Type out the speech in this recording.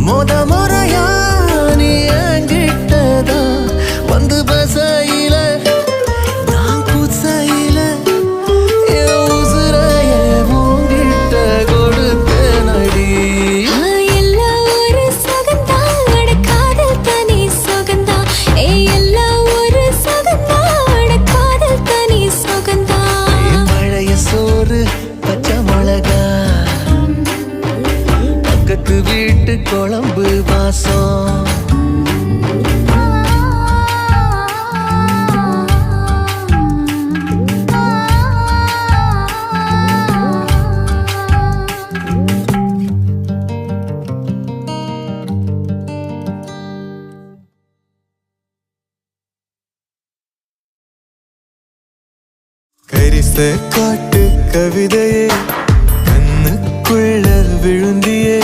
முறையா நீ என்கிட்டதா வந்து பசையில நான் புசையில என் உசுரைய உங்கிட்ட கொடுத்த நடி எல்லா ஒரு சுகந்தா காதல் தனி சுகந்தா எல்லா ஒரு சுகந்தா காதல் தனி சுகந்தா பழைய சோறு பச்சை மிளகா பக்கத்து வீட்டு குழம்பு வாசம் கரிச காட்டு கவிதையே கண்ணுக்குள்ள விழுந்தியே